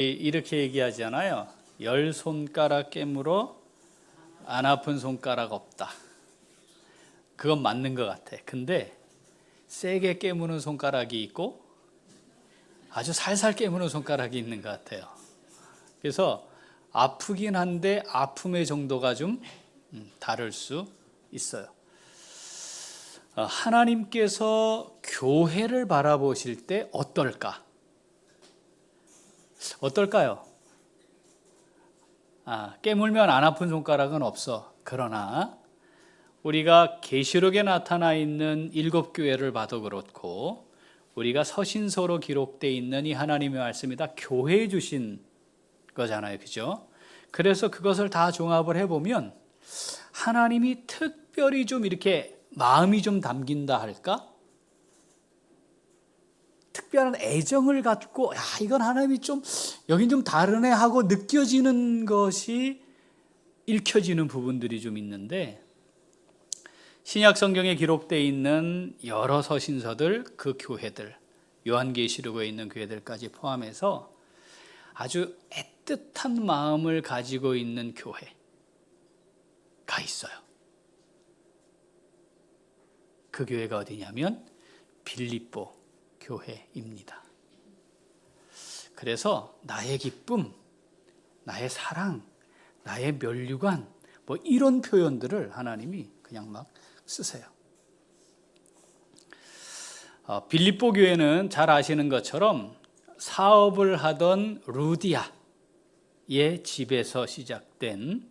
이렇게 얘기하잖아요. 10손가락 깨물어 안 아픈 손가락 없다. 그건 맞는 것 같아. 근데 세게 깨무는 손가락이 있고 아주 살살 깨무는 손가락이 있는 것 같아요. 그래서 아프긴 한데 아픔의 정도가 좀 다를 수 있어요. 하나님께서 교회를 바라보실 때 어떨까? 어떨까요? 깨물면 안 아픈 손가락은 없어. 그러나 우리가 계시록에 나타나 있는 7교회를 봐도 그렇고 우리가 서신서로 기록되어 있는 이 하나님의 말씀이 다 교회에 주신 거잖아요. 그죠? 그래서 그것을 다 종합을 해보면 하나님이 특별히 좀 이렇게 마음이 좀 담긴다 할까? 특별한 애정을 갖고 이건 하나님이 좀 여긴 좀 다르네 하고 느껴지는 것이 읽혀지는 부분들이 좀 있는데 신약 성경에 기록되어 있는 여러 서신서들, 그 교회들, 요한계시록에 있는 교회들까지 포함해서 아주 애틋한 마음을 가지고 있는 교회가 있어요. 그 교회가 어디냐면 빌립보 교회입니다. 그래서 나의 기쁨, 나의 사랑, 나의 면류관 뭐 이런 표현들을 하나님이 그냥 막 쓰세요. 빌립보 교회는 잘 아시는 것처럼 사업을 하던 루디아의 집에서 시작된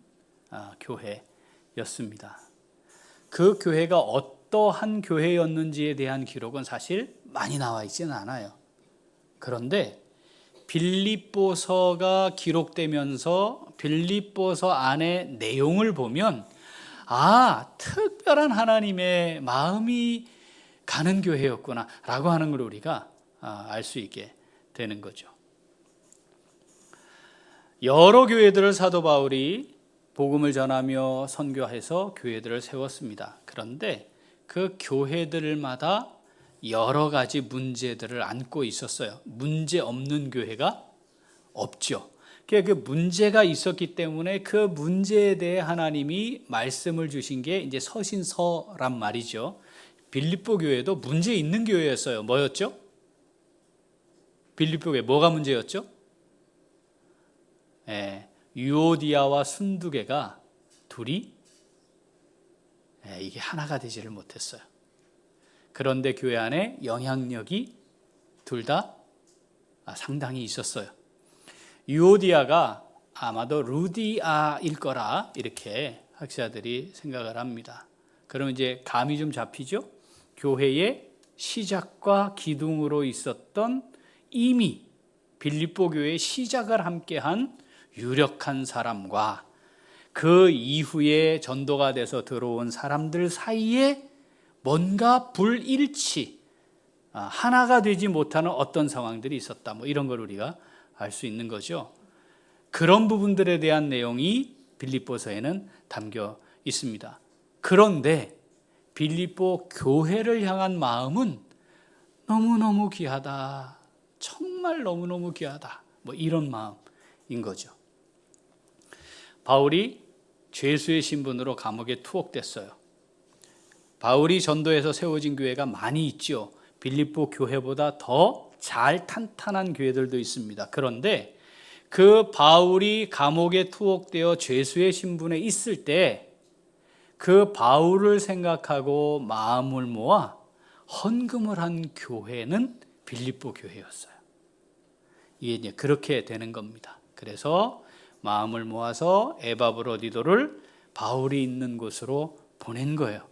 교회였습니다. 그 교회가 어떠한 교회였는지에 대한 기록은 사실 많이 나와 있지는 않아요. 그런데 빌립보서가 기록되면서 빌립보서 안의 내용을 보면 특별한 하나님의 마음이 가는 교회였구나 라고 하는 걸 우리가 알 수 있게 되는 거죠. 여러 교회들을 사도 바울이 복음을 전하며 선교해서 교회들을 세웠습니다. 그런데 그 교회들마다 여러 가지 문제들을 안고 있었어요. 문제 없는 교회가 없죠. 그 문제가 있었기 때문에 그 문제에 대해 하나님이 말씀을 주신 게 이제 서신서란 말이죠. 빌립보 교회도 문제 있는 교회였어요. 뭐였죠? 빌립보 교회 뭐가 문제였죠? 유오디아와 순두개가 둘이 이게 하나가 되지를 못했어요. 그런데 교회 안에 영향력이 둘 다 상당히 있었어요. 유오디아가 아마도 루디아일 거라 이렇게 학자들이 생각을 합니다. 그러면 이제 감이 좀 잡히죠? 교회의 시작과 기둥으로 있었던 이미 빌립보 교회의 시작을 함께한 유력한 사람과 그 이후에 전도가 돼서 들어온 사람들 사이에 뭔가 불일치, 하나가 되지 못하는 어떤 상황들이 있었다. 뭐 이런 걸 우리가 알 수 있는 거죠. 그런 부분들에 대한 내용이 빌립보서에는 담겨 있습니다. 그런데 빌립보 교회를 향한 마음은 너무너무 귀하다. 정말 너무너무 귀하다. 뭐 이런 마음인 거죠. 바울이 죄수의 신분으로 감옥에 투옥됐어요. 바울이 전도해서 세워진 교회가 많이 있죠. 빌립보 교회보다 더 잘 탄탄한 교회들도 있습니다. 그런데 그 바울이 감옥에 투옥되어 죄수의 신분에 있을 때 그 바울을 생각하고 마음을 모아 헌금을 한 교회는 빌립보 교회였어요. 이게 이제 그렇게 되는 겁니다. 그래서 마음을 모아서 에바브로디도를 바울이 있는 곳으로 보낸 거예요.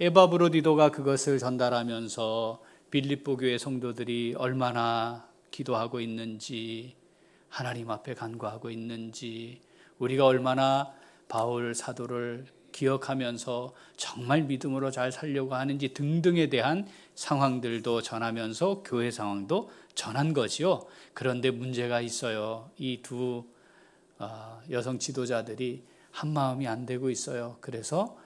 에바브로디도가 그것을 전달하면서 빌립보 교회 성도들이 얼마나 기도하고 있는지, 하나님 앞에 간구하고 있는지, 우리가 얼마나 바울 사도를 기억하면서 정말 믿음으로 잘 살려고 하는지 등등에 대한 상황들도 전하면서 교회 상황도 전한 거지요. 그런데 문제가 있어요. 이 두 여성 지도자들이 한 마음이 안 되고 있어요. 그래서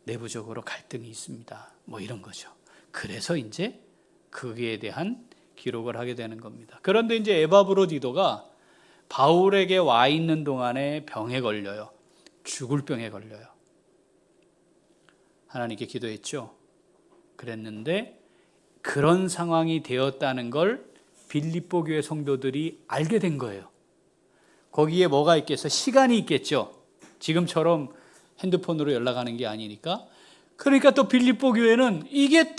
내부적으로 갈등이 있습니다. 뭐 이런 거죠. 그래서 이제 거기에 대한 기록을 하게 되는 겁니다. 그런데 이제 에바브로디도가 바울에게 와 있는 동안에 병에 걸려요. 죽을 병에 걸려요. 하나님께 기도했죠. 그랬는데 그런 상황이 되었다는 걸 빌립보 교회 성도들이 알게 된 거예요. 거기에 뭐가 있겠어요? 시간이 있겠죠. 지금처럼 핸드폰으로 연락하는 게 아니니까. 그러니까 또 빌립보 교회는 이게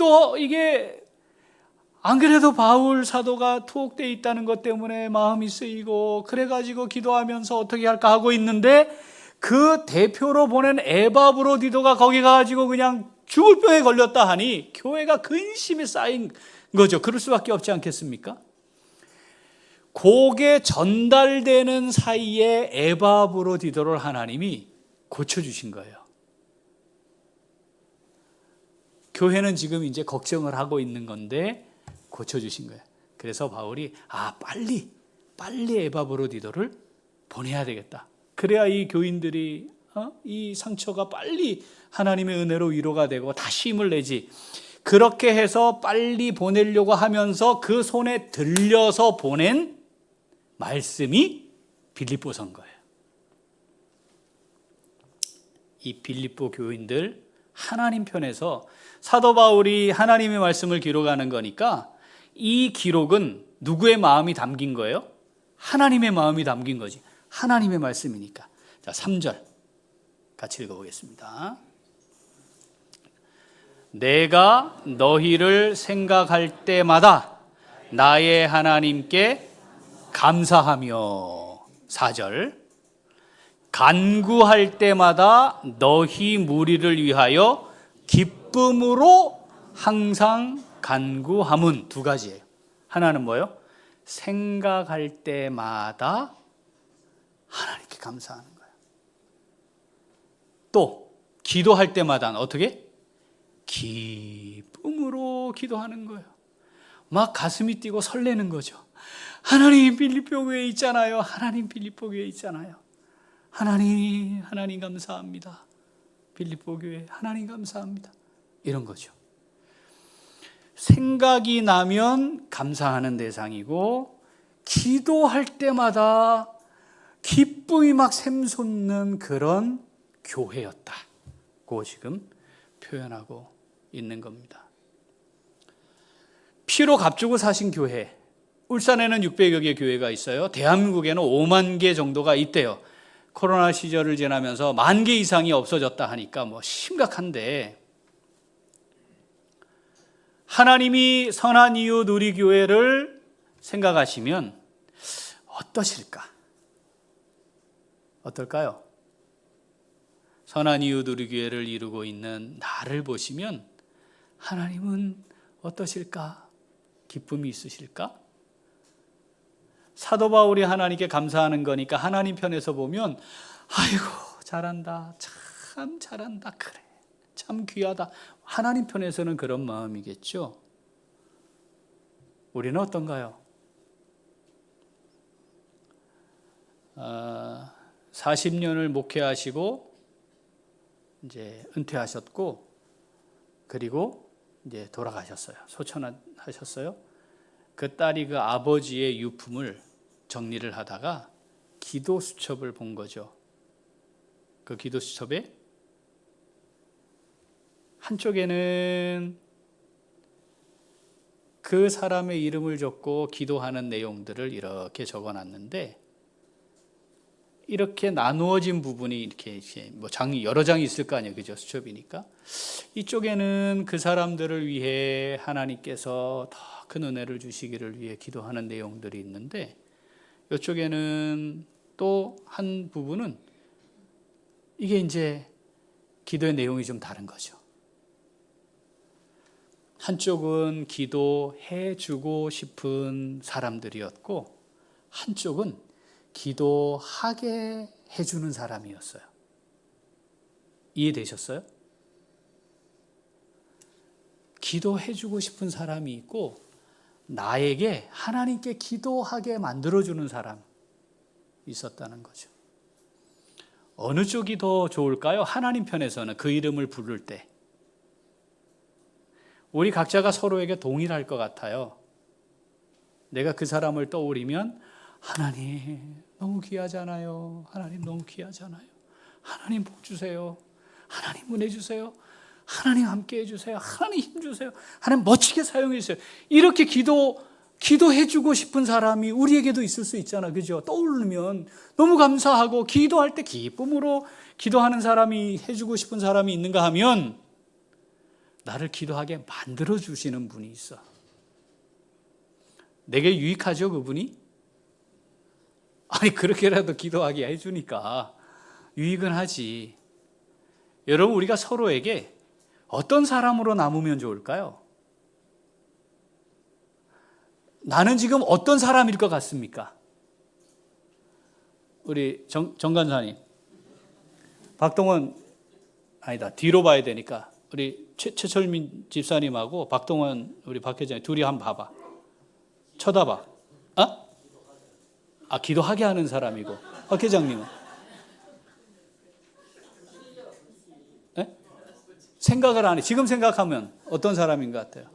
안 그래도 바울 사도가 투옥되어 있다는 것 때문에 마음이 쓰이고 그래가지고 기도하면서 어떻게 할까 하고 있는데 그 대표로 보낸 에바브로디도가 거기 가가지고 그냥 죽을 병에 걸렸다 하니 교회가 근심에 쌓인 거죠. 그럴 수밖에 없지 않겠습니까? 그게 전달되는 사이에 에바브로디도를 하나님이 고쳐주신 거예요. 교회는 지금 이제 걱정을 하고 있는 건데 고쳐주신 거예요. 그래서 바울이 빨리 에바브로디도를 보내야 되겠다. 그래야 이 교인들이 이 상처가 빨리 하나님의 은혜로 위로가 되고 다시 힘을 내지. 그렇게 해서 빨리 보내려고 하면서 그 손에 들려서 보낸 말씀이 빌립보서인 거예요. 이 빌립보 교인들 하나님 편에서 사도 바울이 하나님의 말씀을 기록하는 거니까 이 기록은 누구의 마음이 담긴 거예요? 하나님의 마음이 담긴 거지. 하나님의 말씀이니까. 자, 3절 같이 읽어보겠습니다. 내가 너희를 생각할 때마다 나의 하나님께 감사하며. 4절 간구할 때마다 너희 무리를 위하여 기쁨으로 항상 간구함은. 두 가지예요. 하나는 뭐예요? 생각할 때마다 하나님께 감사하는 거예요. 또 기도할 때마다 어떻게? 기쁨으로 기도하는 거예요. 막 가슴이 뛰고 설레는 거죠. 하나님 빌립보 교회에 있잖아요. 하나님 빌립보 교회에 있잖아요. 하나님 감사합니다. 빌립보 교회 하나님 감사합니다. 이런 거죠. 생각이 나면 감사하는 대상이고 기도할 때마다 기쁨이 막 샘솟는 그런 교회였다고 지금 표현하고 있는 겁니다. 피로 값주고 사신 교회, 울산에는 600여 개 교회가 있어요. 대한민국에는 5만 개 정도가 있대요. 코로나 시절을 지나면서 10,000개 이상이 없어졌다 하니까 심각한데, 하나님이 선한 이웃 우리 교회를 생각하시면 어떠실까? 어떨까요? 선한 이웃 우리 교회를 이루고 있는 나를 보시면 하나님은 어떠실까? 기쁨이 있으실까? 사도 바울이 하나님께 감사하는 거니까 하나님 편에서 보면 아이고 잘한다, 참 잘한다, 그래 참 귀하다. 하나님 편에서는 그런 마음이겠죠. 우리는 어떤가요? 40년을 목회하시고 이제 은퇴하셨고, 그리고 이제 돌아가셨어요. 소천하셨어요. 그 딸이 그 아버지의 유품을 정리를 하다가 기도 수첩을 본 거죠. 그 기도 수첩에 한쪽에는 그 사람의 이름을 적고 기도하는 내용들을 이렇게 적어놨는데, 이렇게 나누어진 부분이 이렇게 장이 여러 장이 있을 거 아니에요, 그죠? 수첩이니까. 이쪽에는 그 사람들을 위해 하나님께서 더 큰 은혜를 주시기를 위해 기도하는 내용들이 있는데, 이쪽에는 또 한 부분은 이게 이제 기도의 내용이 좀 다른 거죠. 한쪽은 기도해 주고 싶은 사람들이었고, 한쪽은 기도하게 해주는 사람이었어요. 이해되셨어요? 기도해주고 싶은 사람이 있고, 나에게 하나님께 기도하게 만들어주는 사람이 있었다는 거죠. 어느 쪽이 더 좋을까요? 하나님 편에서는 그 이름을 부를 때 우리 각자가 서로에게 동일할 것 같아요. 내가 그 사람을 떠올리면 하나님 너무 귀하잖아요. 하나님 너무 귀하잖아요. 하나님 복 주세요. 하나님 은혜 주세요. 하나님 함께 해주세요. 하나님 힘 주세요. 하나님 멋지게 사용해 주세요. 이렇게 기도해주고 싶은 사람이 우리에게도 있을 수 있잖아. 그죠? 떠오르면 너무 감사하고 기도할 때 기쁨으로 기도하는 사람이, 해주고 싶은 사람이 있는가 하면 나를 기도하게 만들어 주시는 분이 있어. 내게 유익하죠, 그분이? 아니, 그렇게라도 기도하게 해주니까 유익은 하지. 여러분, 우리가 서로에게 어떤 사람으로 남으면 좋을까요? 나는 지금 어떤 사람일 것 같습니까? 우리 정 간사님, 박동원, 아니다, 뒤로 봐야 되니까 우리 최철민 집사님하고 박동원 우리 박 회장님 둘이 한번 봐봐. 쳐다봐. 기도하게 하는 사람이고 박 회장님은? 네? 생각을 안 해. 지금 생각하면 어떤 사람인 것 같아요?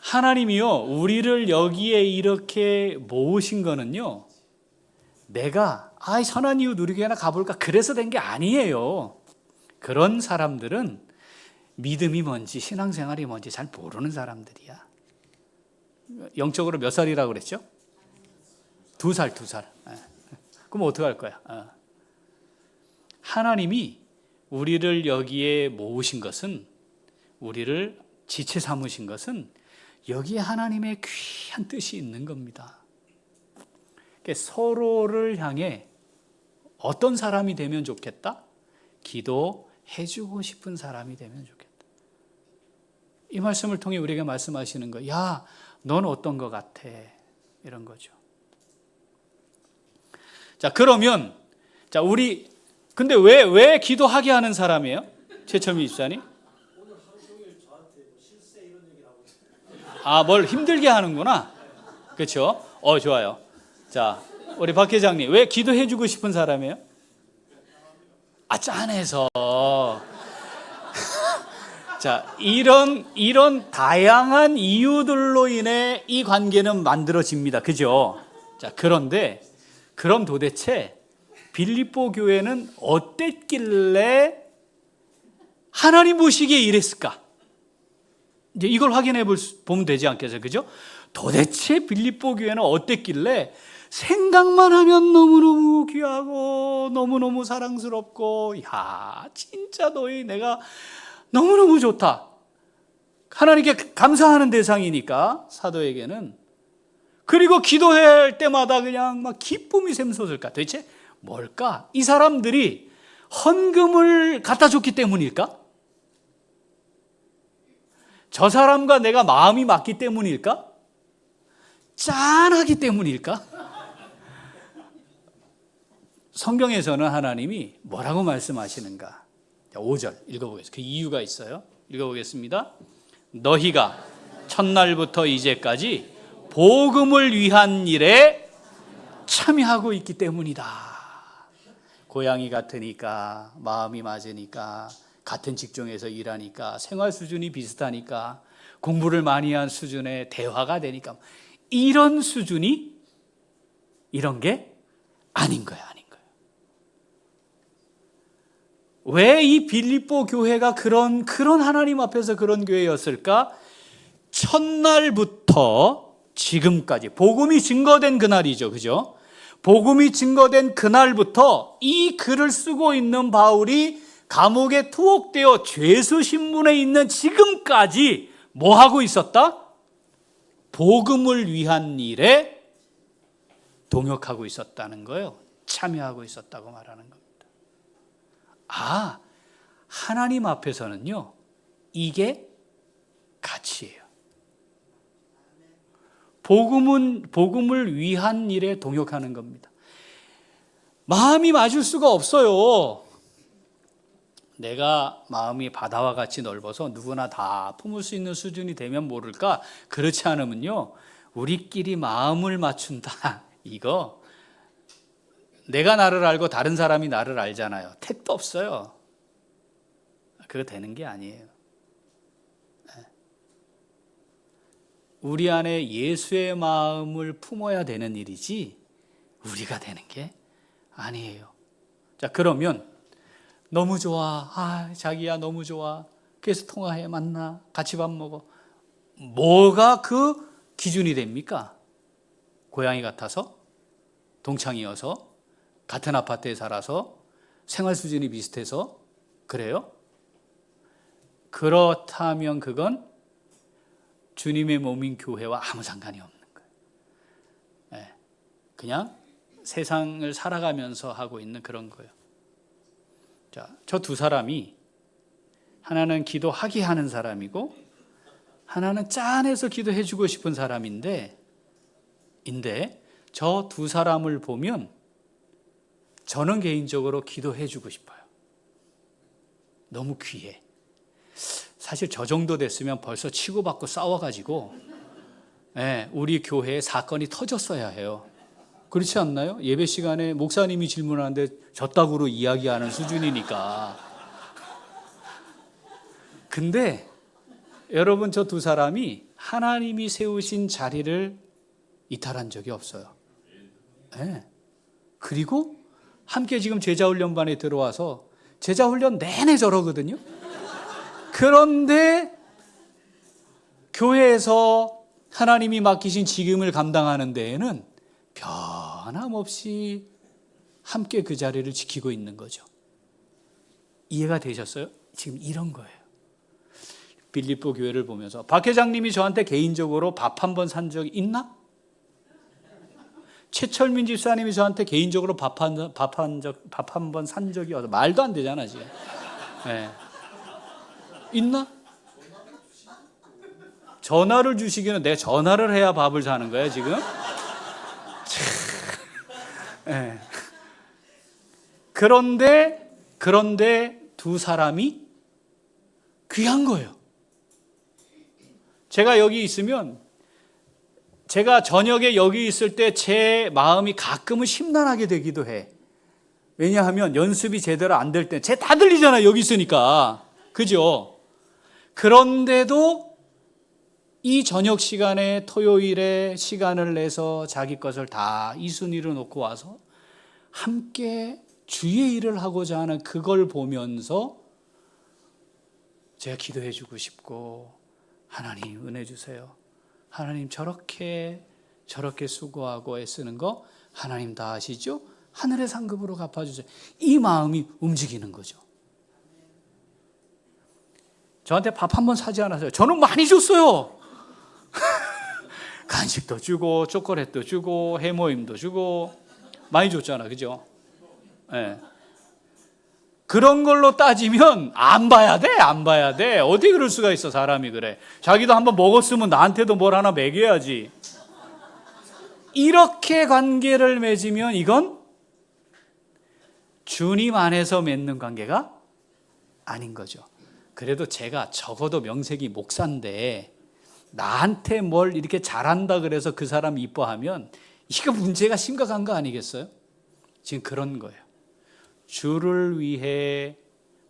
하나님이요, 우리를 여기에 이렇게 모으신 거는요, 내가 선한 이유 누리교회나 가볼까 그래서 된 게 아니에요. 그런 사람들은 믿음이 뭔지 신앙생활이 뭔지 잘 모르는 사람들이야. 영적으로 몇 살이라고 그랬죠? 2살. 그럼 어떡할 거야? 하나님이 우리를 여기에 모으신 것은, 우리를 지체 삼으신 것은 여기에 하나님의 귀한 뜻이 있는 겁니다. 서로를 향해 어떤 사람이 되면 좋겠다? 기도해주고 싶은 사람이 되면 좋겠다. 이 말씀을 통해 우리에게 말씀하시는 거예요. 야, 넌 어떤 것 같아? 이런 거죠. 자, 그러면, 우리, 근데 왜 기도하게 하는 사람이에요? 최철민 집사님? 뭘 힘들게 하는구나. 그렇죠? 좋아요. 자, 우리 박 회장님, 왜 기도해주고 싶은 사람이에요? 짠해서. 자, 이런 다양한 이유들로 인해 이 관계는 만들어집니다. 그죠? 자, 그런데, 그럼 도대체 빌립보 교회는 어땠길래 하나님 보시기에 이랬을까? 이제 이걸 확인해 보면 되지 않겠어요? 그죠? 도대체 빌립보 교회는 어땠길래 생각만 하면 너무너무 귀하고 너무너무 사랑스럽고, 진짜 너희 내가 너무너무 좋다. 하나님께 감사하는 대상이니까 사도에게는. 그리고 기도할 때마다 그냥 막 기쁨이 샘솟을까? 도대체 뭘까? 이 사람들이 헌금을 갖다 줬기 때문일까? 저 사람과 내가 마음이 맞기 때문일까? 짠하기 때문일까? 성경에서는 하나님이 뭐라고 말씀하시는가? 5절 읽어보겠습니다. 그 이유가 있어요. 읽어보겠습니다. 너희가 첫날부터 이제까지 복음을 위한 일에 참여하고 있기 때문이다. 고향이 같으니까, 마음이 맞으니까, 같은 직종에서 일하니까, 생활 수준이 비슷하니까, 공부를 많이 한 수준의 대화가 되니까, 이런 수준이 이런 게 아닌 거야. 왜 이 빌립보 교회가 그런 하나님 앞에서 그런 교회였을까? 첫날부터 지금까지 복음이 증거된 그날이죠. 그죠? 복음이 증거된 그날부터 이 글을 쓰고 있는 바울이 감옥에 투옥되어 죄수 신분에 있는 지금까지 뭐 하고 있었다? 복음을 위한 일에 동역하고 있었다는 거예요. 참여하고 있었다고 말하는 겁니다. 하나님 앞에서는요, 이게 가치예요. 복음을 위한 일에 동역하는 겁니다. 마음이 맞을 수가 없어요. 내가 마음이 바다와 같이 넓어서 누구나 다 품을 수 있는 수준이 되면 모를까? 그렇지 않으면요, 우리끼리 마음을 맞춘다. 이거 내가 나를 알고 다른 사람이 나를 알잖아요. 택도 없어요. 그거 되는 게 아니에요. 우리 안에 예수의 마음을 품어야 되는 일이지 우리가 되는 게 아니에요. 자, 그러면 너무 좋아. 자기야 너무 좋아. 그래서 통화해, 만나, 같이 밥 먹어. 뭐가 그 기준이 됩니까? 고향이 같아서? 동창이어서? 같은 아파트에 살아서? 생활 수준이 비슷해서? 그래요? 그렇다면 그건 주님의 몸인 교회와 아무 상관이 없는 거예요. 네. 그냥 세상을 살아가면서 하고 있는 그런 거예요. 자, 저 두 사람이 하나는 기도하게 하는 사람이고 하나는 짠해서 기도해 주고 싶은 사람인데 저 두 사람을 보면 저는 개인적으로 기도해 주고 싶어요. 너무 귀해. 사실 저 정도 됐으면 벌써 치고받고 싸워가지고 우리 교회에 사건이 터졌어야 해요. 그렇지 않나요? 예배 시간에 목사님이 질문하는데 저따구로 이야기하는 수준이니까. 근데 여러분, 저 두 사람이 하나님이 세우신 자리를 이탈한 적이 없어요. 그리고 함께 지금 제자훈련반에 들어와서 제자훈련 내내 저러거든요. 그런데 교회에서 하나님이 맡기신 직임을 감당하는 데에는 변함없이 함께 그 자리를 지키고 있는 거죠. 이해가 되셨어요? 지금 이런 거예요. 빌립보 교회를 보면서 박 회장님이 저한테 개인적으로 밥 한 번 산 적이 있나? 최철민 집사님이 저한테 개인적으로 밥 한 번 산 적이 없어. 말도 안 되잖아 지금. 있나? 전화를 주시기는 내가 전화를 해야 밥을 사는 거야 지금? 그런데 두 사람이 귀한 거예요. 제가 여기 있으면, 제가 저녁에 여기 있을 때 제 마음이 가끔은 심란하게 되기도 해. 왜냐하면 연습이 제대로 안 될 때, 다 들리잖아요 여기 있으니까. 그죠? 그런데도 이 저녁 시간에 토요일에 시간을 내서 자기 것을 다 이순위로 놓고 와서 함께 주의 일을 하고자 하는 그걸 보면서 제가 기도해 주고 싶고, 하나님 은혜 주세요. 하나님 저렇게 수고하고 애쓰는 거 하나님 다 아시죠? 하늘의 상급으로 갚아주세요. 이 마음이 움직이는 거죠. 저한테 밥 한 번 사지 않았어요. 저는 많이 줬어요. 간식도 주고 초콜릿도 주고 해모임도 주고 많이 줬잖아, 그죠? 그런 걸로 따지면 안 봐야 돼. 어디 그럴 수가 있어, 사람이. 그래, 자기도 한번 먹었으면 나한테도 뭘 하나 먹여야지. 이렇게 관계를 맺으면 이건 주님 안에서 맺는 관계가 아닌 거죠. 그래도 제가 적어도 명색이 목사인데 나한테 뭘 이렇게 잘한다 그래서 그 사람 이뻐하면 이거 문제가 심각한 거 아니겠어요? 지금 그런 거예요. 주를 위해,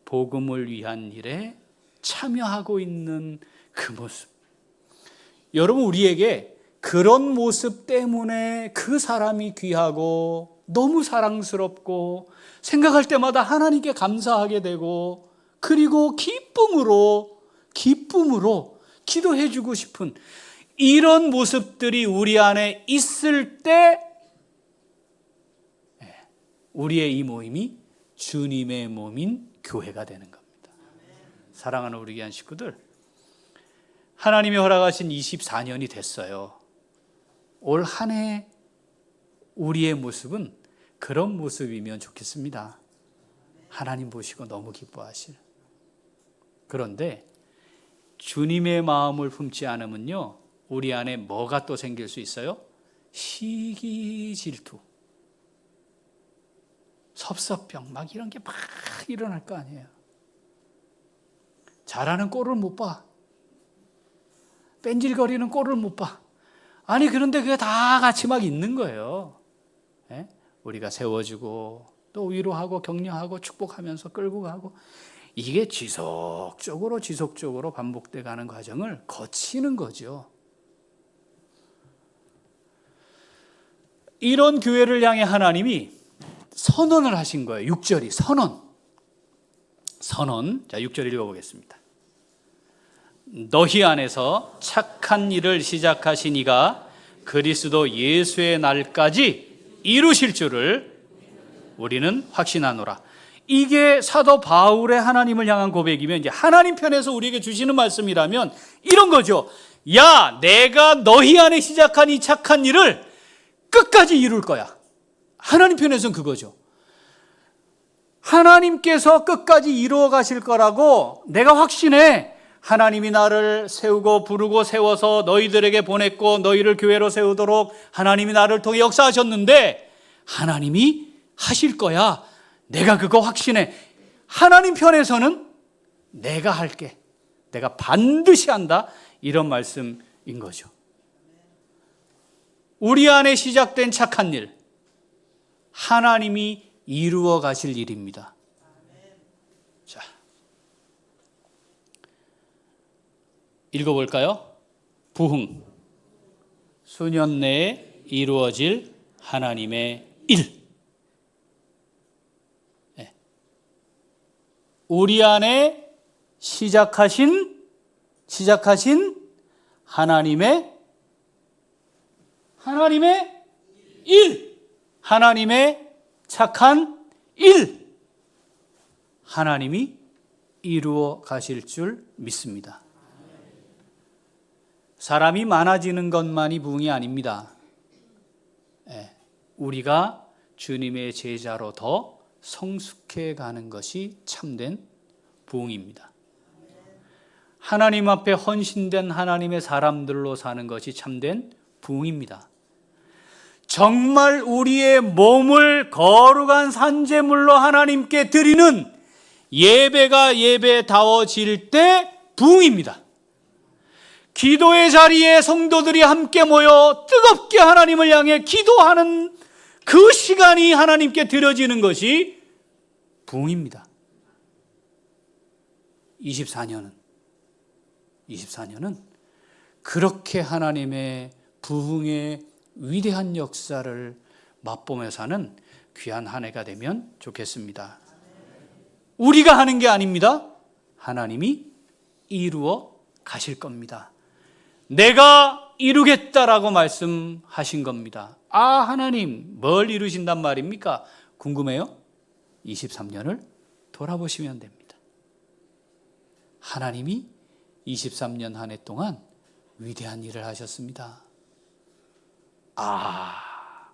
복음을 위한 일에 참여하고 있는 그 모습. 여러분, 우리에게 그런 모습 때문에 그 사람이 귀하고 너무 사랑스럽고 생각할 때마다 하나님께 감사하게 되고, 그리고 기쁨으로 기도해 주고 싶은 이런 모습들이 우리 안에 있을 때 우리의 이 모임이 주님의 몸인 교회가 되는 겁니다. 사랑하는 우리 귀한 식구들, 하나님이 허락하신 24년이 됐어요. 올 한 해 우리의 모습은 그런 모습이면 좋겠습니다. 하나님 보시고 너무 기뻐하실. 그런데 주님의 마음을 품지 않으면요, 우리 안에 뭐가 또 생길 수 있어요? 시기, 질투, 섭섭병, 막 이런 게 막 일어날 거 아니에요. 잘하는 꼴을 못 봐. 뺀질거리는 꼴을 못 봐. 아니, 그런데 그게 다 같이 막 있는 거예요. 우리가 세워주고 또 위로하고 격려하고 축복하면서 끌고 가고, 이게 지속적으로 반복돼 가는 과정을 거치는 거죠. 이런 교회를 향해 하나님이 선언을 하신 거예요. 6절이 선언. 자, 6절 읽어보겠습니다. 너희 안에서 착한 일을 시작하신 이가 그리스도 예수의 날까지 이루실 줄을 우리는 확신하노라. 이게 사도 바울의 하나님을 향한 고백이면, 이제 하나님 편에서 우리에게 주시는 말씀이라면 이런 거죠. 야, 내가 너희 안에 시작한 이 착한 일을 끝까지 이룰 거야. 하나님 편에서는 그거죠. 하나님께서 끝까지 이루어 가실 거라고 내가 확신해. 하나님이 나를 세우고 부르고 세워서 너희들에게 보냈고 너희를 교회로 세우도록 하나님이 나를 통해 역사하셨는데 하나님이 하실 거야. 내가 그거 확신해. 하나님 편에서는 내가 할게. 내가 반드시 한다. 이런 말씀인 거죠. 우리 안에 시작된 착한 일, 하나님이 이루어 가실 일입니다. 자, 읽어볼까요? 부흥, 수년 내에 이루어질 하나님의 일. 네. 우리 안에 시작하신 하나님의 일, 하나님의 착한 일, 하나님이 이루어 가실 줄 믿습니다. 사람이 많아지는 것만이 부흥이 아닙니다. 우리가 주님의 제자로 더 성숙해 가는 것이 참된 부흥입니다. 하나님 앞에 헌신된 하나님의 사람들로 사는 것이 참된 부흥입니다. 정말 우리의 몸을 거룩한 산제물로 하나님께 드리는 예배가 예배다워질 때 부흥입니다. 기도의 자리에 성도들이 함께 모여 뜨겁게 하나님을 향해 기도하는 그 시간이 하나님께 드려지는 것이 부흥입니다. 24년은 그렇게 하나님의 부흥의 위대한 역사를 맛보며 사는 귀한 한 해가 되면 좋겠습니다. 우리가 하는 게 아닙니다. 하나님이 이루어 가실 겁니다. 내가 이루겠다라고 말씀하신 겁니다. 아, 하나님 뭘 이루신단 말입니까? 궁금해요? 23년을 돌아보시면 됩니다. 하나님이 23년 한 해 동안 위대한 일을 하셨습니다. 아,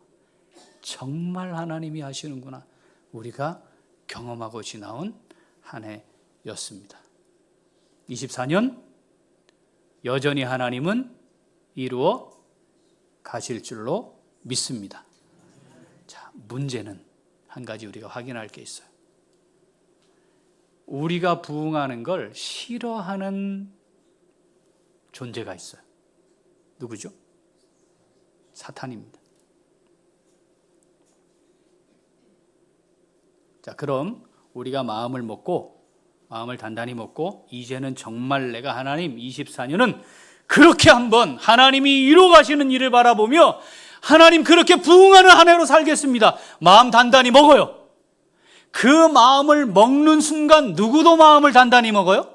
정말 하나님이 하시는구나. 우리가 경험하고 지나온 한 해였습니다. 24년 여전히 하나님은 이루어 가실 줄로 믿습니다. 자, 문제는 한 가지 우리가 확인할 게 있어요. 우리가 부흥하는 걸 싫어하는 존재가 있어요. 누구죠? 사탄입니다. 자, 그럼 우리가 마음을 단단히 먹고 이제는 정말 내가 하나님 24년은 그렇게 한번 하나님이 이루어 가시는 일을 바라보며 하나님 그렇게 부흥하는 한 해로 살겠습니다. 마음 단단히 먹어요. 그 마음을 먹는 순간 누구도 마음을 단단히 먹어요?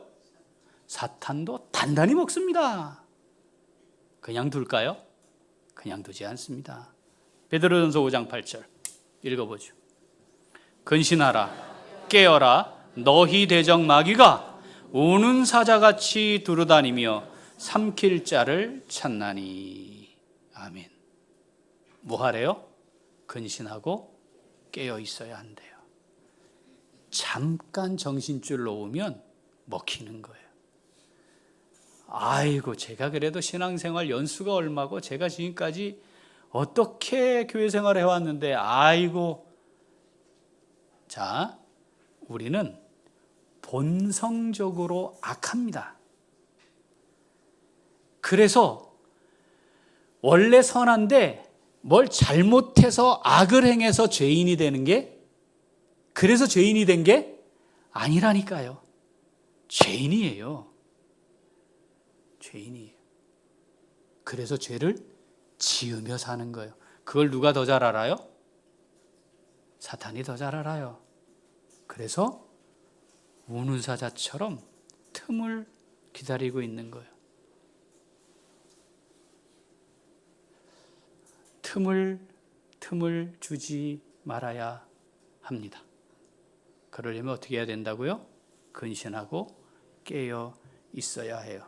사탄도 단단히 먹습니다. 그냥 둘까요? 그냥 두지 않습니다. 베드로전서 5장 8절 읽어보죠. 근신하라, 깨어라, 너희 대적 마귀가 우는 사자같이 두루다니며 삼킬 자를 찾나니. 아멘. 뭐 하래요? 근신하고 깨어 있어야 한대요. 잠깐 정신줄 놓으면 먹히는 거예요. 아이고, 제가 그래도 신앙생활 연수가 얼마고 제가 지금까지 어떻게 교회 생활을 해왔는데, 아이고. 자, 우리는 본성적으로 악합니다. 그래서 원래 선한데 뭘 잘못해서 악을 행해서 죄인이 되는 게, 그래서 죄인이 된 게 아니라니까요. 죄인이에요. 그래서 죄를 지으며 사는 거예요. 그걸 누가 더 잘 알아요? 사탄이 더 잘 알아요. 그래서 우는 사자처럼 틈을 기다리고 있는 거예요. 틈을 주지 말아야 합니다. 그러려면 어떻게 해야 된다고요? 근신하고 깨어 있어야 해요.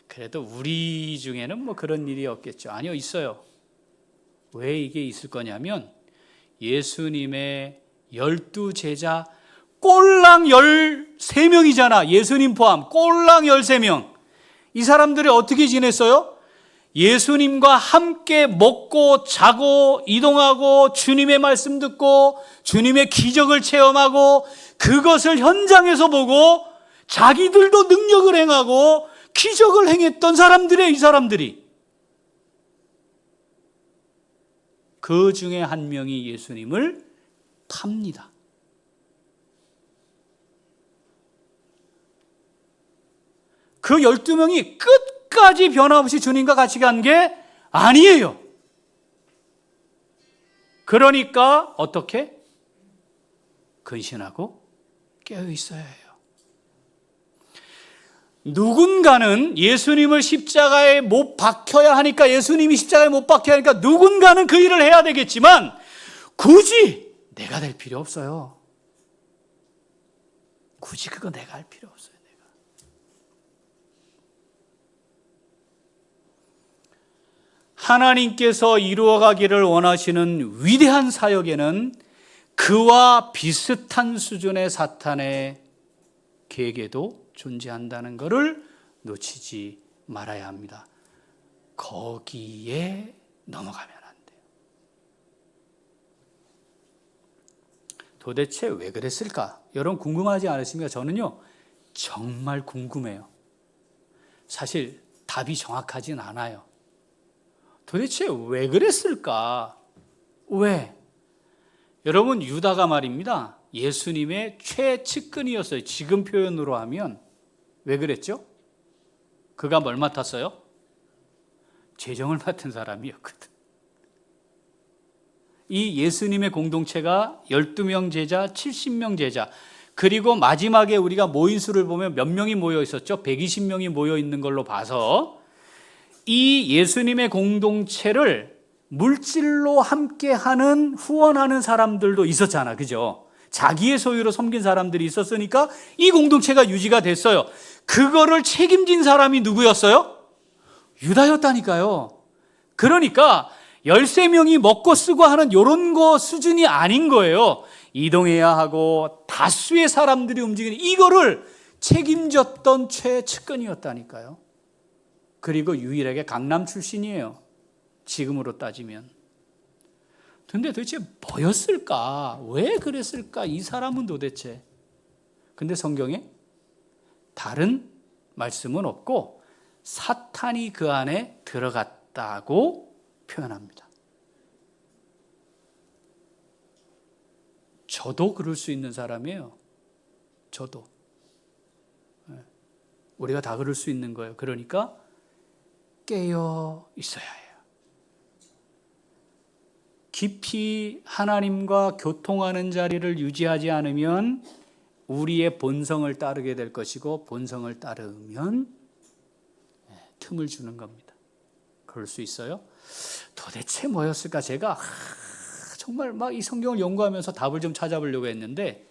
그래도 우리 중에는 뭐 그런 일이 없겠죠. 아니요, 있어요. 왜 이게 있을 거냐면 예수님의 12제자 꼴랑 13명이잖아. 예수님 포함 꼴랑 13명. 이 사람들이 어떻게 지냈어요? 예수님과 함께 먹고 자고 이동하고 주님의 말씀 듣고 주님의 기적을 체험하고 그것을 현장에서 보고 자기들도 능력을 행하고 기적을 행했던 사람들이에요. 이 사람들이. 그 중에 한 명이 예수님을 팝니다. 그 12명이 끝까지 변함없이 주님과 같이 간 게 아니에요. 그러니까 어떻게? 근신하고 깨어 있어야 해요. 누군가는 예수님을 십자가에 못 박혀야 하니까, 예수님이 십자가에 못 박혀야 하니까 누군가는 그 일을 해야 되겠지만 굳이 내가 될 필요 없어요. 굳이 그거 내가 할 필요 없어요. 하나님께서 이루어가기를 원하시는 위대한 사역에는 그와 비슷한 수준의 사탄의 계계도 존재한다는 것을 놓치지 말아야 합니다. 거기에 넘어가면 안 돼요. 도대체 왜 그랬을까? 여러분 궁금하지 않으십니까? 저는요 정말 궁금해요. 사실 답이 정확하진 않아요. 도대체 왜 그랬을까? 왜? 여러분 유다가 말입니다. 예수님의 최측근이었어요. 지금 표현으로 하면. 왜 그랬죠? 그가 뭘 맡았어요? 재정을 맡은 사람이었거든. 이 예수님의 공동체가 12명 제자, 70명 제자, 그리고 마지막에 우리가 모인 수를 보면 몇 명이 모여 있었죠? 120명이 모여 있는 걸로 봐서 이 예수님의 공동체를 물질로 함께하는, 후원하는 사람들도 있었잖아. 그죠? 자기의 소유로 섬긴 사람들이 있었으니까 이 공동체가 유지가 됐어요. 그거를 책임진 사람이 누구였어요? 유다였다니까요. 그러니까 13명이 먹고 쓰고 하는 이런 거 수준이 아닌 거예요. 이동해야 하고 다수의 사람들이 움직이는 이거를 책임졌던 최측근이었다니까요. 그리고 유일하게 강남 출신이에요. 지금으로 따지면. 근데 도대체 뭐였을까? 왜 그랬을까? 이 사람은 도대체. 근데 성경에 다른 말씀은 없고 사탄이 그 안에 들어갔다고 표현합니다. 저도 그럴 수 있는 사람이에요. 저도. 우리가 다 그럴 수 있는 거예요. 그러니까 깨어 있어야 해요. 깊이 하나님과 교통하는 자리를 유지하지 않으면 우리의 본성을 따르게 될 것이고, 본성을 따르면 틈을 주는 겁니다. 그럴 수 있어요? 도대체 뭐였을까? 제가 정말 막 이 성경을 연구하면서 답을 좀 찾아보려고 했는데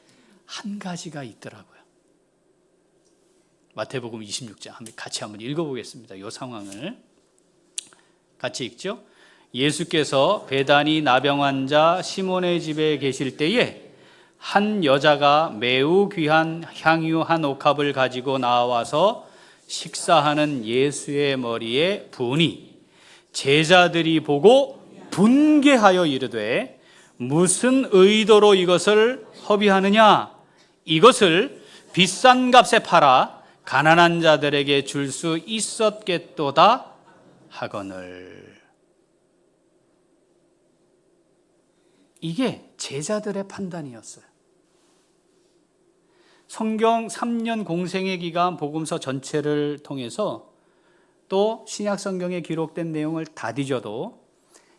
한 가지가 있더라고요. 마태복음 26장 같이 한번 읽어보겠습니다. 이 상황을 같이 읽죠. 예수께서 베다니 나병 환자 시몬의 집에 계실 때에 한 여자가 매우 귀한 향유 한 옥합을 가지고 나와서 식사하는 예수의 머리에 부으니 제자들이 보고 분개하여 이르되 무슨 의도로 이것을 허비하느냐? 이것을 비싼 값에 팔아 가난한 자들에게 줄 수 있었겠도다 하거늘. 이게 제자들의 판단이었어요. 성경 3년 공생의 기간 복음서 전체를 통해서 또 신약 성경에 기록된 내용을 다 뒤져도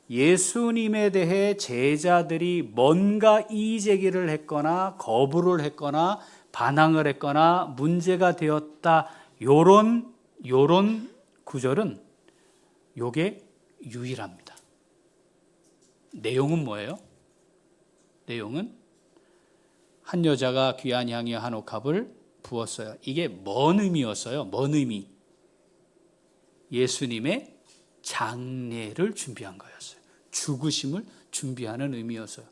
예수님에 대해 제자들이 뭔가 이의제기를 했거나 거부를 했거나 반항을 했거나 문제가 되었다, 요런 구절은 요게 유일합니다. 내용은 뭐예요? 내용은 한 여자가 귀한 향유 한 옥합을 부었어요. 이게 뭔 의미였어요? 뭔 의미? 예수님의 장례를 준비한 거였어요. 죽으심을 준비하는 의미였어요.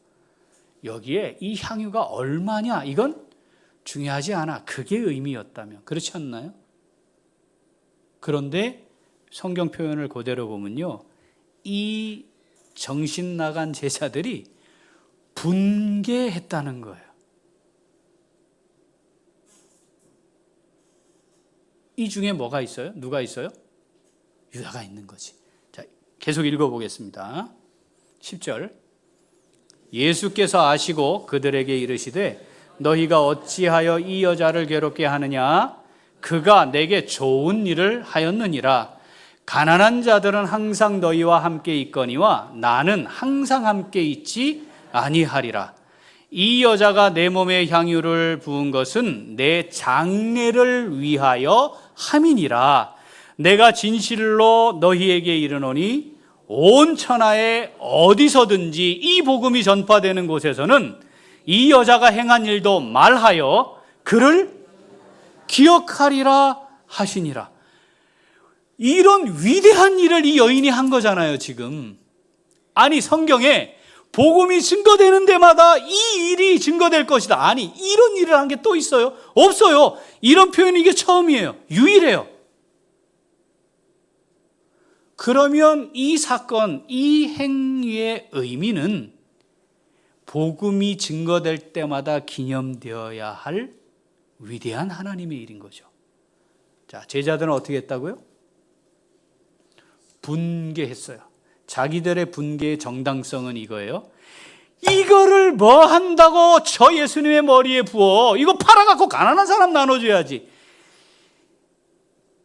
여기에 이 향유가 얼마냐, 이건 중요하지 않아. 그게 의미였다면. 그렇지 않나요? 그런데 성경 표현을 그대로 보면요, 이 정신 나간 제자들이 분개했다는 거예요. 이 중에 뭐가 있어요? 누가 있어요? 유다가 있는 거지. 자, 계속 읽어보겠습니다. 10절. 예수께서 아시고 그들에게 이르시되 너희가 어찌하여 이 여자를 괴롭게 하느냐? 그가 내게 좋은 일을 하였느니라. 가난한 자들은 항상 너희와 함께 있거니와 나는 항상 함께 있지 아니하리라. 이 여자가 내 몸에 향유를 부은 것은 내 장례를 위하여 함이니라. 내가 진실로 너희에게 이르노니 온 천하에 어디서든지 이 복음이 전파되는 곳에서는 이 여자가 행한 일도 말하여 그를 기억하리라 하시니라. 이런 위대한 일을 이 여인이 한 거잖아요, 지금. 아니, 성경에 복음이 증거되는 데마다 이 일이 증거될 것이다. 아니, 이런 일을 한 게 또 있어요? 없어요. 이런 표현이 이게 처음이에요. 유일해요. 그러면 이 사건, 이 행위의 의미는 복음이 증거될 때마다 기념되어야 할 위대한 하나님의 일인 거죠. 자, 제자들은 어떻게 했다고요? 분개했어요. 자기들의 분개의 정당성은 이거예요. 이거를 뭐 한다고 저 예수님의 머리에 부어? 이거 팔아갖고 가난한 사람 나눠줘야지.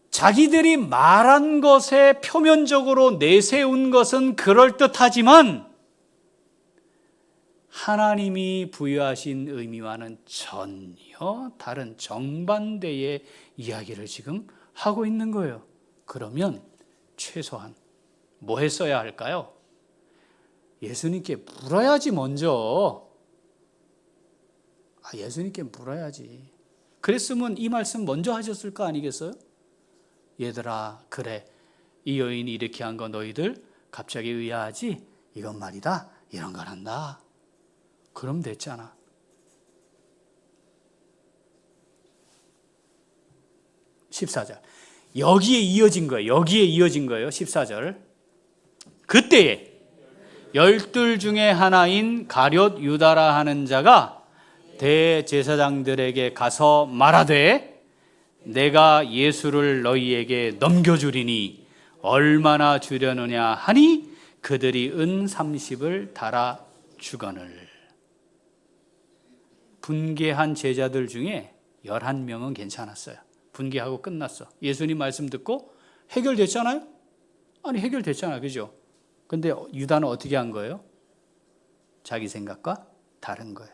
자기들이 말한 것에 표면적으로 내세운 것은 그럴듯하지만 하나님이 부여하신 의미와는 전혀 다른 정반대의 이야기를 지금 하고 있는 거예요. 그러면 최소한 뭐 했어야 할까요? 예수님께 물어야지 먼저. 예수님께 물어야지. 그랬으면 이 말씀 먼저 하셨을 거 아니겠어요? 얘들아, 그래, 이 여인이 이렇게 한 거 너희들 갑자기 의아하지? 이건 말이다, 이런 걸 한다. 그럼 됐잖아. (14절) 여기에 이어진 거예요. 14절. 그때에 12 중에 하나인 가룟 유다라 하는 자가 대제사장들에게 가서 말하되 내가 예수를 너희에게 넘겨주리니 얼마나 주려느냐 하니 그들이 은 30을 달아 주거늘. 분개한 제자들 중에 11명은 괜찮았어요. 분개하고 끝났어. 예수님 말씀 듣고 해결됐잖아요? 아니, 해결됐잖아요. 그죠? 근데 유다는 어떻게 한 거예요? 자기 생각과 다른 거예요.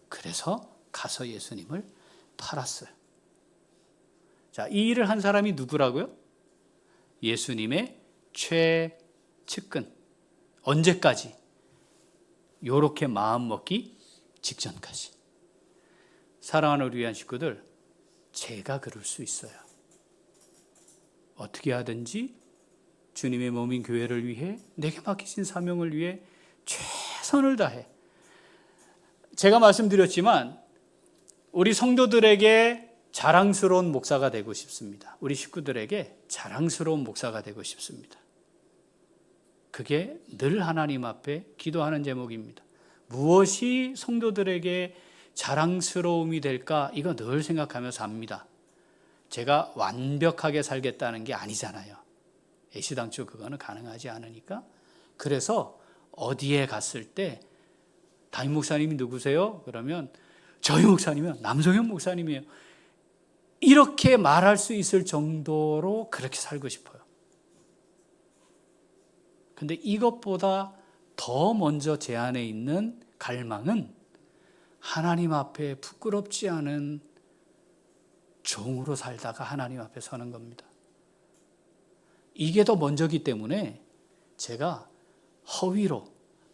그래서 가서 예수님을 팔았어요. 자, 이 일을 한 사람이 누구라고요? 예수님의 최측근. 언제까지? 요렇게 마음 먹기 직전까지. 사랑하는 우리 위한 식구들, 제가 그럴 수 있어요. 어떻게 하든지 주님의 몸인 교회를 위해, 내게 맡기신 사명을 위해 최선을 다해. 제가 말씀드렸지만 우리 성도들에게 자랑스러운 목사가 되고 싶습니다. 우리 식구들에게 자랑스러운 목사가 되고 싶습니다. 그게 늘 하나님 앞에 기도하는 제목입니다. 무엇이 성도들에게 자랑스러움이 될까? 이거 늘 생각하며 삽니다. 제가 완벽하게 살겠다는 게 아니잖아요. 애시당초 그거는 가능하지 않으니까. 그래서 어디에 갔을 때 담임 목사님이 누구세요? 그러면 저희 목사님은 남성현 목사님이에요. 이렇게 말할 수 있을 정도로 그렇게 살고 싶어요. 근데 이것보다 더 먼저 제 안에 있는 갈망은 하나님 앞에 부끄럽지 않은 종으로 살다가 하나님 앞에 서는 겁니다. 이게 더 먼저기 때문에 제가 허위로,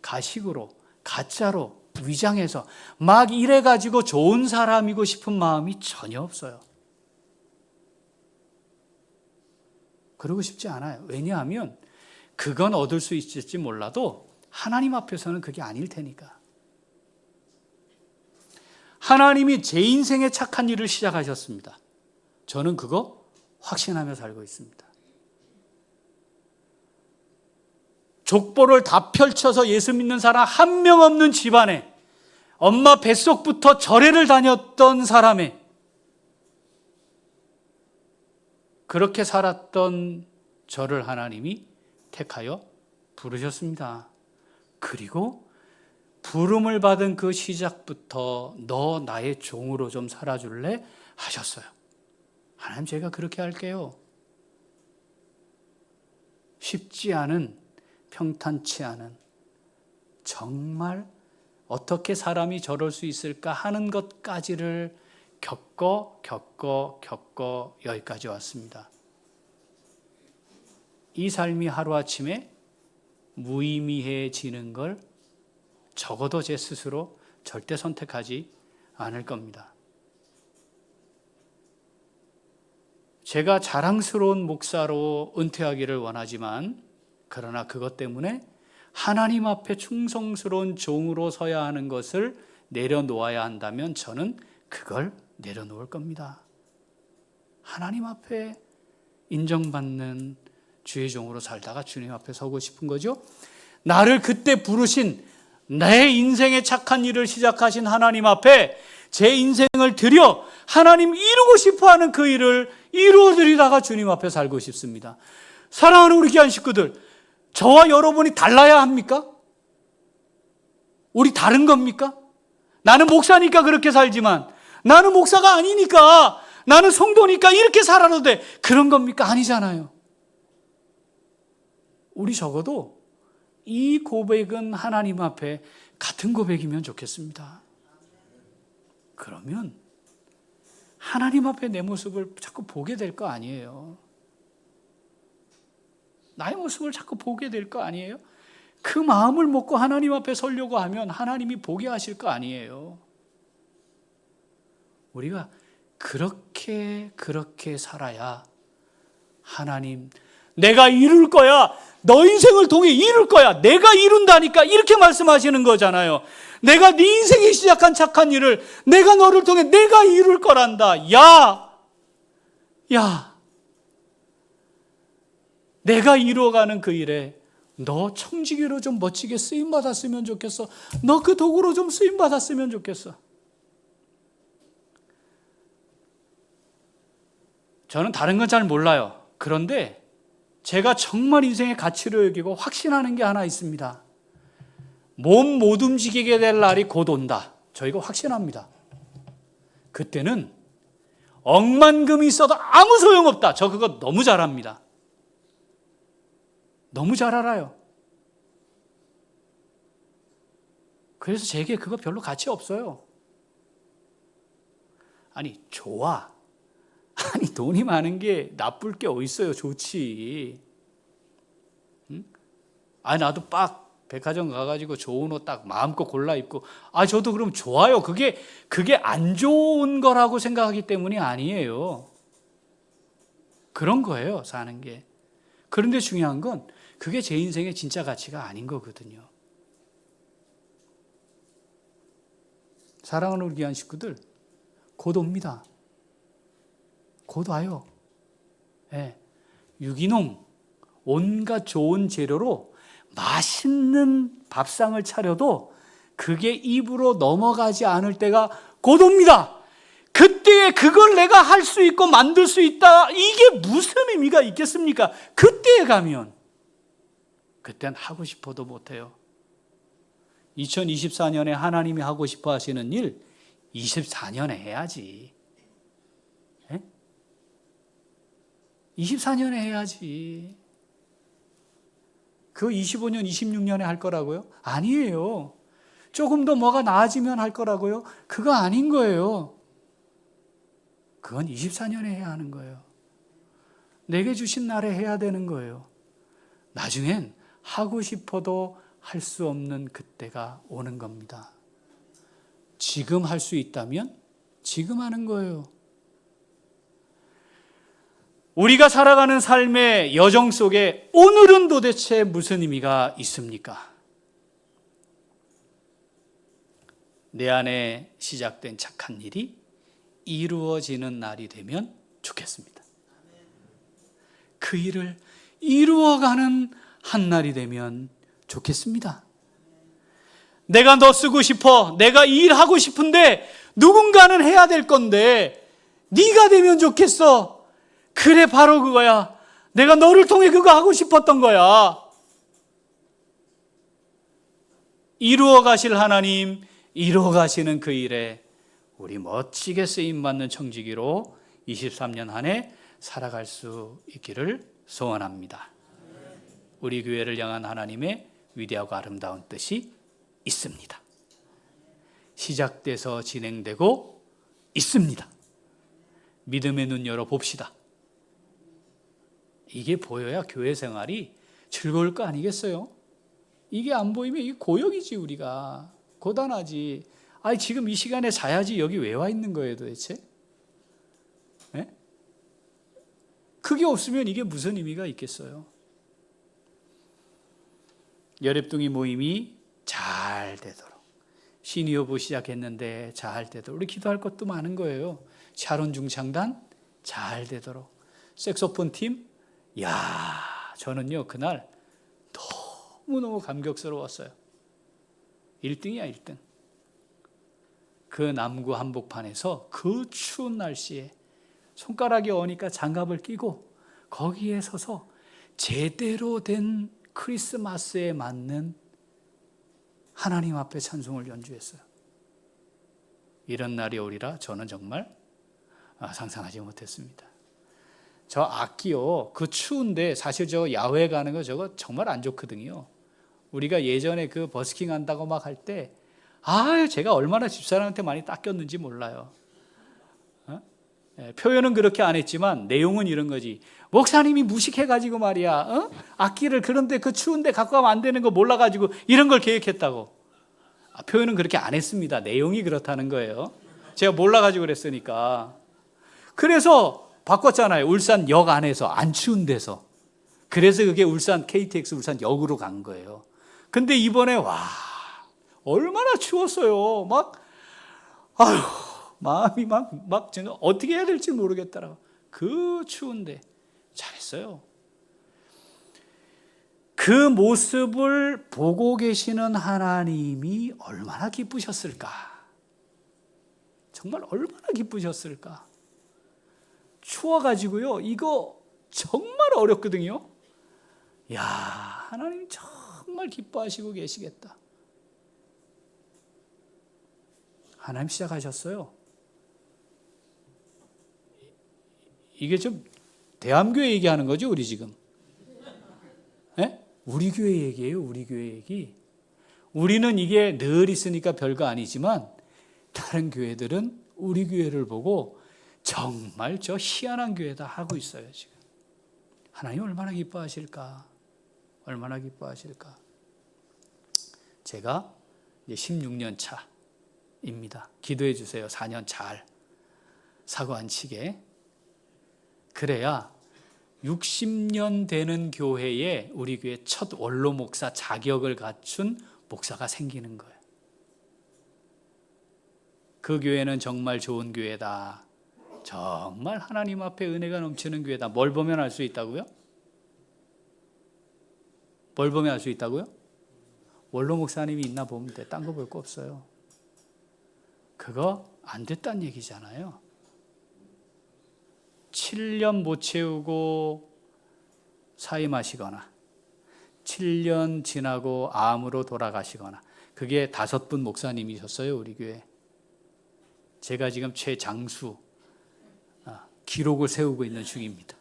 가식으로, 가짜로, 위장해서 막 이래가지고 좋은 사람이고 싶은 마음이 전혀 없어요. 그러고 싶지 않아요. 왜냐하면 그건 얻을 수 있을지 몰라도 하나님 앞에서는 그게 아닐 테니까. 하나님이 제 인생에 착한 일을 시작하셨습니다. 저는 그거 확신하며 살고 있습니다. 족보를 다 펼쳐서 예수 믿는 사람 한 명 없는 집안에 엄마 뱃속부터 절에를 다녔던 사람의 그렇게 살았던 저를 하나님이 택하여 부르셨습니다. 그리고 부름을 받은 그 시작부터 너 나의 종으로 좀 살아줄래? 하셨어요. 하나님 제가 그렇게 할게요. 쉽지 않은, 평탄치 않은, 정말 어떻게 사람이 저럴 수 있을까 하는 것까지를 겪어 여기까지 왔습니다. 이 삶이 하루아침에 무의미해지는 걸 적어도 제 스스로 절대 선택하지 않을 겁니다. 제가 자랑스러운 목사로 은퇴하기를 원하지만 그러나 그것 때문에 하나님 앞에 충성스러운 종으로 서야 하는 것을 내려놓아야 한다면 저는 그걸 내려놓을 겁니다. 하나님 앞에 인정받는 주의 종으로 살다가 주님 앞에 서고 싶은 거죠. 나를 그때 부르신 내 인생의 착한 일을 시작하신 하나님 앞에 제 인생을 드려 하나님 이루고 싶어하는 그 일을 이루어드리다가 주님 앞에 살고 싶습니다. 사랑하는 우리 귀한 식구들, 저와 여러분이 달라야 합니까? 우리 다른 겁니까? 나는 목사니까 그렇게 살지만 나는 목사가 아니니까 나는 성도니까 이렇게 살아도 돼. 그런 겁니까? 아니잖아요. 우리 적어도 이 고백은 하나님 앞에 같은 고백이면 좋겠습니다. 그러면 하나님 앞에 내 모습을 자꾸 보게 될 거 아니에요. 나의 모습을 자꾸 보게 될 거 아니에요. 그 마음을 먹고 하나님 앞에 서려고 하면 하나님이 보게 하실 거 아니에요. 우리가 그렇게 살아야 하나님 내가 이룰 거야. 너 인생을 통해 이룰 거야. 내가 이룬다니까 이렇게 말씀하시는 거잖아요. 내가 네 인생이 시작한 착한 일을 내가 너를 통해 내가 이룰 거란다. 야, 내가 이루어가는 그 일에 너 청지기로 좀 멋지게 쓰임받았으면 좋겠어. 너 그 도구로 좀 쓰임받았으면 좋겠어. 저는 다른 건 잘 몰라요. 그런데 제가 정말 인생의 가치를 여기고 확신하는 게 하나 있습니다. 몸 못 움직이게 될 날이 곧 온다. 저 이거 확신합니다. 그때는 억만금이 있어도 아무 소용없다. 저 그거 너무 잘 압니다. 너무 잘 알아요. 그래서 제게 그거 별로 가치 없어요. 아니 좋아. 아니 돈이 많은 게 나쁠 게 어딨어요. 좋지. 응? 아니 나도 빡 백화점 가가지고 좋은 옷 딱 마음껏 골라 입고 저도 그럼 좋아요. 그게 안 좋은 거라고 생각하기 때문이 아니에요. 그런 거예요. 사는 게. 그런데 중요한 건 그게 제 인생의 진짜 가치가 아닌 거거든요. 사랑하는 우리 귀한 식구들, 곧 옵니다. 곧 와요. 네. 유기농, 온갖 좋은 재료로 맛있는 밥상을 차려도 그게 입으로 넘어가지 않을 때가 곧 옵니다. 그때에 그걸 내가 할 수 있고 만들 수 있다. 이게 무슨 의미가 있겠습니까? 그때에 가면. 그땐 하고 싶어도 못해요. 2024년에 하나님이 하고 싶어 하시는 일 24년에 해야지. 네? 24년에 해야지. 그 25년, 26년에 할 거라고요? 아니에요. 조금 더 뭐가 나아지면 할 거라고요? 그거 아닌 거예요. 그건 24년에 해야 하는 거예요. 내게 주신 날에 해야 되는 거예요. 나중엔 하고 싶어도 할 수 없는 그때가 오는 겁니다. 지금 할 수 있다면 지금 하는 거예요. 우리가 살아가는 삶의 여정 속에 오늘은 도대체 무슨 의미가 있습니까? 내 안에 시작된 착한 일이 이루어지는 날이 되면 좋겠습니다. 그 일을 이루어가는 한 날이 되면 좋겠습니다. 내가 너 쓰고 싶어. 내가 일하고 싶은데 누군가는 해야 될 건데 네가 되면 좋겠어. 그래, 바로 그거야. 내가 너를 통해 그거 하고 싶었던 거야. 이루어 가실 하나님, 이루어 가시는 그 일에 우리 멋지게 쓰임받는 청지기로 23년 한 해 살아갈 수 있기를 소원합니다. 우리 교회를 향한 하나님의 위대하고 아름다운 뜻이 있습니다. 시작돼서 진행되고 있습니다. 믿음의 눈 열어 봅시다. 이게 보여야 교회 생활이 즐거울 거 아니겠어요? 이게 안 보이면 이게 고역이지. 우리가 고단하지. 아니, 지금 이 시간에 자야지. 여기 왜 와 있는 거예요 도대체? 네? 그게 없으면 이게 무슨 의미가 있겠어요? 여랩둥이 모임이 잘 되도록, 시니어부 시작했는데 잘 되도록 우리 기도할 것도 많은 거예요. 샤론 중창단 잘 되도록, 색소폰 팀, 저는요 그날 너무너무 감격스러웠어요. 1등이야 1등. 그 남구 한복판에서 그 추운 날씨에 손가락이 어니까 장갑을 끼고 거기에 서서 제대로 된 크리스마스에 맞는 하나님 앞에 찬송을 연주했어요. 이런 날이 오리라 저는 정말 상상하지 못했습니다. 저 악기요, 그 추운데 사실 저 야외 가는 거 저거 정말 안 좋거든요. 우리가 예전에 그 버스킹 한다고 막 할 때 제가 얼마나 집사람한테 많이 닦였는지 몰라요. 표현은 그렇게 안 했지만 내용은 이런 거지. 목사님이 무식해가지고 말이야, 악기를 그런데 그 추운데 갖고 가면 안 되는 거 몰라가지고 이런 걸 계획했다고. 표현은 그렇게 안 했습니다. 내용이 그렇다는 거예요. 제가 몰라가지고 그랬으니까. 그래서 바꿨잖아요. 울산 역 안에서, 안 추운 데서. 그래서 그게 울산 KTX 울산 역으로 간 거예요. 근데 이번에 얼마나 추웠어요. 마음이 정말 어떻게 해야 될지 모르겠더라고. 그 추운데 잘했어요. 그 모습을 보고 계시는 하나님이 얼마나 기쁘셨을까? 정말 얼마나 기쁘셨을까? 추워가지고요, 이거 정말 어렵거든요. 하나님 정말 기뻐하시고 계시겠다. 하나님 시작하셨어요. 이게 좀 대함교회 얘기하는 거죠, 우리 지금? 네? 우리 교회 얘기예요, 우리 교회 얘기. 우리는 이게 늘 있으니까 별거 아니지만 다른 교회들은 우리 교회를 보고 정말 저 희한한 교회다 하고 있어요, 지금. 하나님 얼마나 기뻐하실까? 얼마나 기뻐하실까? 제가 이제 16년 차입니다. 기도해 주세요. 4년 잘 사고 안 치게. 그래야 60년 되는 교회에 우리 교회 첫 원로 목사 자격을 갖춘 목사가 생기는 거예요. 그 교회는 정말 좋은 교회다. 정말 하나님 앞에 은혜가 넘치는 교회다. 뭘 보면 알 수 있다고요? 뭘 보면 알 수 있다고요? 원로 목사님이 있나 보면 돼. 딴 거 볼 거 없어요. 그거 안 됐다는 얘기잖아요. 7년 못 채우고 사임하시거나 7년 지나고 암으로 돌아가시거나, 그게 5분 목사님이셨어요, 우리 교회. 제가 지금 최장수 기록을 세우고 있는 중입니다.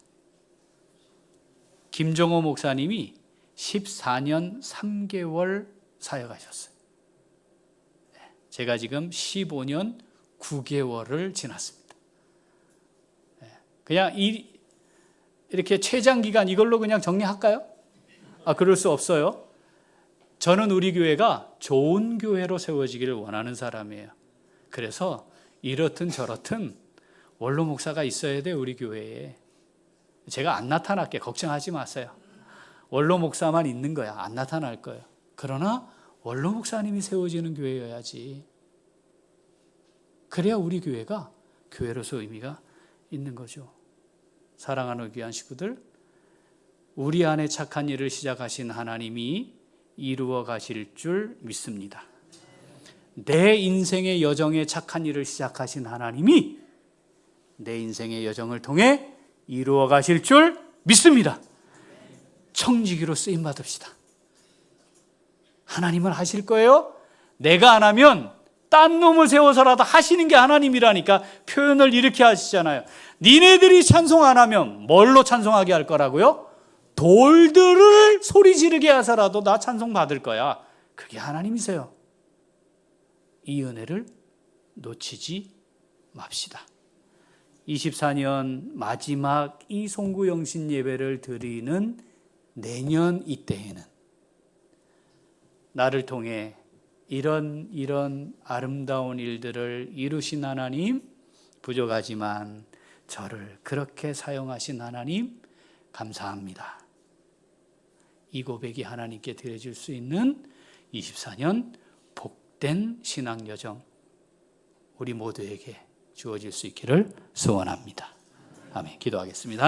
김정호 목사님이 14년 3개월 사역하셨어요. 제가 지금 15년 9개월을 지났습니다. 그냥 이렇게 최장 기간 이걸로 그냥 정리할까요? 그럴 수 없어요. 저는 우리 교회가 좋은 교회로 세워지기를 원하는 사람이에요. 그래서 이렇든 저렇든 원로 목사가 있어야 돼, 우리 교회에. 제가 안 나타날게, 걱정하지 마세요. 원로 목사만 있는 거야. 안 나타날 거예요. 그러나 원로 목사님이 세워지는 교회여야지. 그래야 우리 교회가 교회로서 의미가 있는 거죠. 사랑하는 귀한 식구들, 우리 안에 착한 일을 시작하신 하나님이 이루어 가실 줄 믿습니다. 내 인생의 여정에 착한 일을 시작하신 하나님이 내 인생의 여정을 통해 이루어 가실 줄 믿습니다. 청지기로 쓰임 받읍시다. 하나님은 하실 거예요. 내가 안 하면 딴 놈을 세워서라도 하시는 게 하나님이라니까 표현을 이렇게 하시잖아요. 니네들이 찬송 안 하면 뭘로 찬송하게 할 거라고요? 돌들을 소리 지르게 하서라도 나 찬송 받을 거야. 그게 하나님이세요. 이 은혜를 놓치지 맙시다. 24년 마지막 이송구 영신 예배를 드리는 내년 이때에는 나를 통해 이런 아름다운 일들을 이루신 하나님, 부족하지만 저를 그렇게 사용하신 하나님 감사합니다. 이 고백이 하나님께 드려질 수 있는 24년 복된 신앙 여정, 우리 모두에게 주어질 수 있기를 소원합니다. 아멘. 기도하겠습니다.